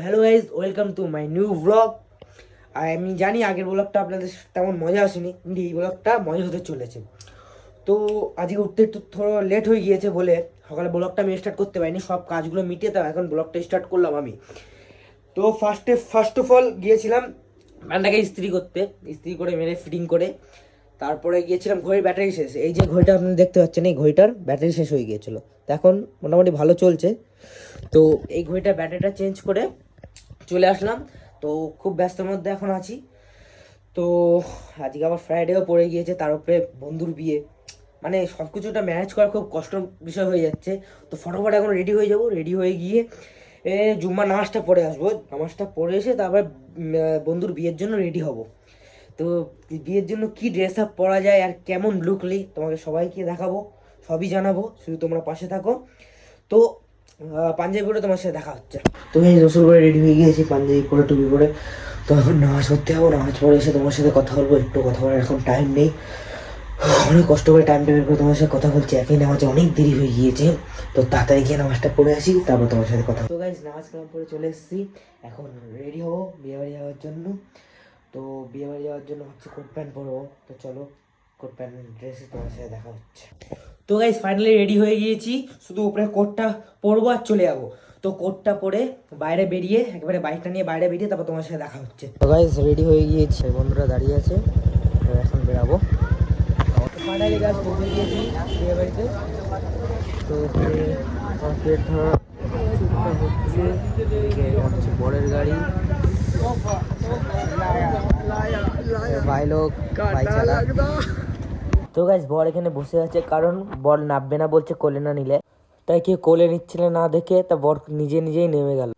Hello guys, welcome to my new blog. আমি জানি আগের ব্লগটা আপনাদের তেমন মজা আসেনি, কিন্তু এই ব্লগটা মজা হতে চলেছে। তো আজকে উঠতে একটু থোড়া লেট হয়ে গিয়েছে বলে সকালে ব্লগটা আমি স্টার্ট করতে পারিনি। সব কাজগুলো মিটিয়ে তাও এখন ব্লগটা স্টার্ট করলাম আমি। তো ফার্স্ট অফ অল গিয়েছিলাম প্যান্টটাকে ইস্ত্রি করতে, ইস্ত্রি করে মেরে ফিটিং করে তারপরে গিয়েছিলাম। ঘড়ির ব্যাটারি শেষ, এই যে ঘড়িটা আপনি দেখতে পাচ্ছেন, এই ঘড়িটার ব্যাটারি শেষ হয়ে গিয়েছিলো। তো এখন মোটামুটি ভালো চলছে। তো এই ঘড়িটার ব্যাটারিটা চেঞ্জ করে চলে আসলাম। তো খুব ব্যস্তর মধ্যে এখন আছি। তো আজকে আবার ফ্রাইডেও পড়ে গিয়েছে, তার উপরে বন্ধুর বিয়ে, মানে সব কিছুটা ম্যানেজ করা খুব কষ্ট বিষয় হয়ে যাচ্ছে। তো ফটোফট এখন রেডি হয়ে যাব, রেডি হয়ে গিয়ে জুম্মার নামাজটা পড়ে আসবো। নামাজটা পড়ে এসে তারপর বন্ধুর বিয়ের জন্য রেডি হব। তো বিয়ের জন্য কি ড্রেস আপ পরা যায় আর কেমন লুকলি তোমাকে সবাইকে দেখাবো, সবই জানাবো, শুধু তোমরা পাশে থাকো। তো পাঞ্জাবি পরে তোমার সাথে দেখা হচ্ছে। তো এই রসুল করে রেডি হয়ে গিয়েছি, পাঞ্জাবি পরে টুপি পরে। তো এখন নামাজ পড়তে যাবো, নামাজ পড়ে এসে তোমার সাথে কথা বলবো। একটু কথা বলার এখন টাইম নেই, অনেক কষ্ট করে টাইমটা বের করে তোমার সাথে কথা বলছি। একই নামাজে অনেক দেরি হয়ে গিয়েছে, তো তাড়াতাড়ি গিয়ে নামাজটা পড়ে আসি, তারপর তোমার সাথে কথা। তো গাইজ নামাজ কালাম পরে চলে এসেছি, এখন রেডি হবো বিয়েবাড়ি যাওয়ার জন্য। তো বিয়েবাড়ি যাওয়ার জন্য ভাবছি কোট প্যান্ট পরবো। তো চলো কোট প্যান্ট ড্রেসে তোমার সাথে দেখা হচ্ছে। তো গাইজ ফাইনালি রেডি হয়ে গিয়েছি, শুধু উপরে কোটটা পরবো আর চলে যাবো। তো কোটটা পরে বাইরে বেরিয়ে একেবারে বাইকটা নিয়ে বাইরে বেরিয়ে তারপর তোমার সাথে দেখা হচ্ছে। তো গাইজ রেডি হয়ে গিয়েছে, বন্ধুরা দাঁড়িয়ে আছে, তো এখন বেরাবো। ফাইনালি গাছ পৌঁছে গিয়েছি বিয়ে বাড়িতে। তো কমপ্লিট ধরা হচ্ছে বরের গাড়ি, ভাই লোক ভাই চালা। তো গাইস বর এখানে বসে আছে, কারণ বর নামবে না বলছে কোলে না নিলে, তাই কেউ কোলে নিচ্ছিল না দেখে তা বর নিজেই নেমে গেল।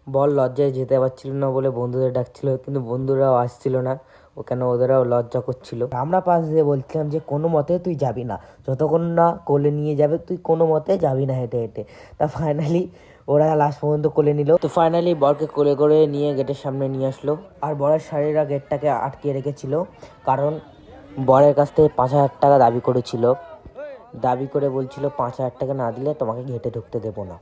বর লজ্জায় যেতে পারছিল না বলে বন্ধুদের ডাকছিল, কিন্তু বন্ধুরাও আসছিল না, ও কেন ওদেরও লজ্জা করছিল। আমরা পাশ দিয়ে বলছিলাম যে কোনো মতে তুই যাবি না, যতক্ষণ না কোলে নিয়ে যাবে তুই কোনো মতে যাবি না হেঁটে হেঁটে। তা ফাইনালি ওরা লাস্ট পর্যন্ত কোলে নিল। তো ফাইনালি বরকে কোলে করে নিয়ে গেটের সামনে নিয়ে আসলো। আর বরের শাড়িরা গেটটাকে আটকে রেখেছিল, কারণ বরের কাছ থেকে 5,000 টাকা দাবি করেছিল। দাবি করে বলছিল 5,000 টাকা না দিলে তোমাকে গেটে ঢুকতে দেবো না।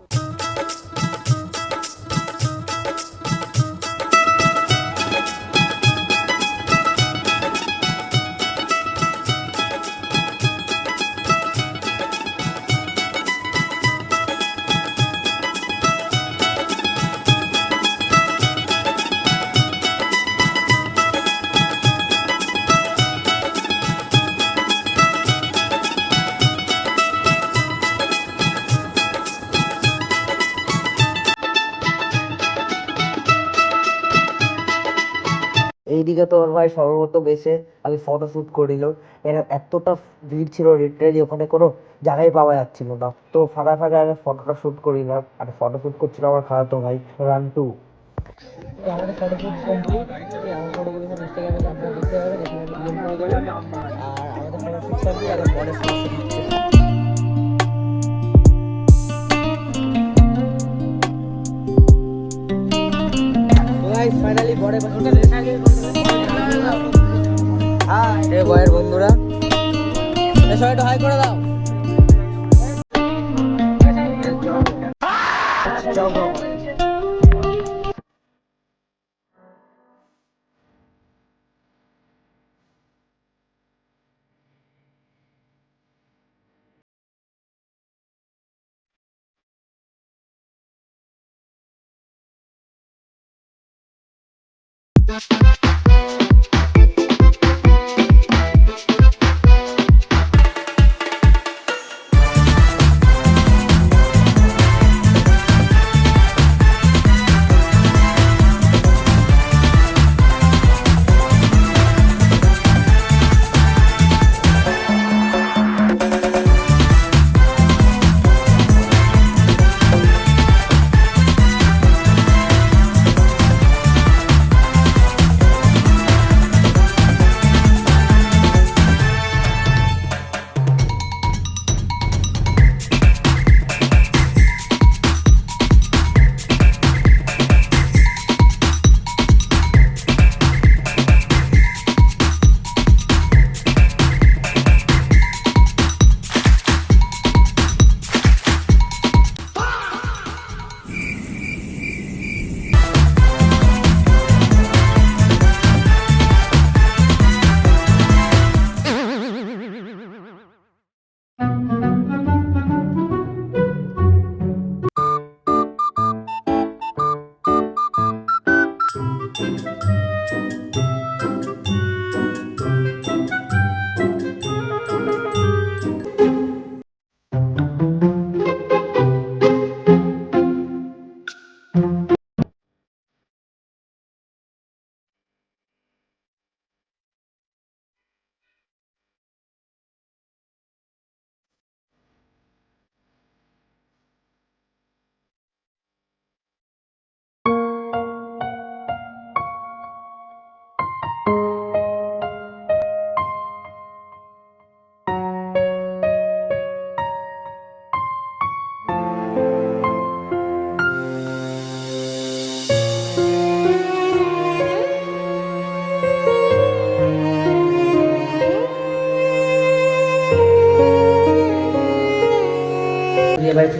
এইদিকে তো ওর ভাই সর্বপ্রথম এসে আমি ফটোশ্যুট করিল। এর এতটা ভিড় ছিল রেডি, ওখানে কোনো জায়গায় পাওয়া যাচ্ছিল না। তো ফাঁকা ফাঁকা আগে ফটোটা শ্যুট করিলাম, আর ফটো শ্যুট করছিল আমার খালাতো ভাই রান্টু। আমাদের ফটোশ্যুট কমপ্লিট, আমার ফটোগুলো ইনস্টাগ্রামে আপনারা দেখতে পাবেন, এখানে লিংক করে দেবেন। আর আমাদের ফটোশ্যুট কমপ্লিট, এখন পরে ফাইনালি বড় বয়ের বন্ধুরা সবাই একটু হাই করে দাও।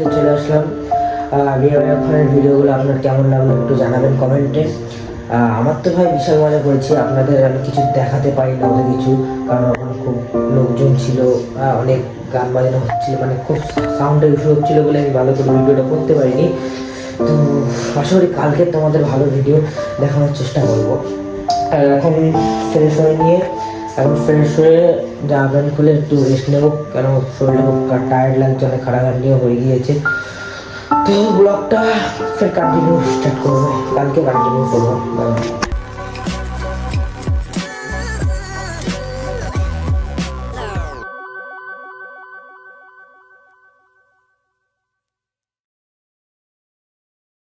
ভিডিওতে চলে আসলাম। বিয়ের ভিডিওগুলো আপনার কেমন লাগলো একটু জানাবেন কমেন্টে। আমার তো ভাই বিশাল মজা করেছি, আপনাদের আমি কিছু দেখাতে পারি না ওদের কিছু, কারণ ওখানে খুব লোকজন ছিল, অনেক গান বাজানো হচ্ছিল, মানে খুব সাউন্ডের ইস্যু হচ্ছিলো বলে আমি ভালো করে ভিডিওটা করতে পারিনি। তো আশা করি কালকে তোমাদের ভালো ভিডিও দেখানোর চেষ্টা করবো। এখন ফ্রেশ হয়ে নিয়ে জামা প্যান্ট খুলে একটু রেস্ট নেবো, কেন শরীরটা খুব টায়ার্ড লাগছে, অনেক খারাপ হয়ে গিয়েছে। তো ব্লগটা ফের কন্টিনিউ স্টার্ট করবো, কালকে কন্টিনিউ করবো।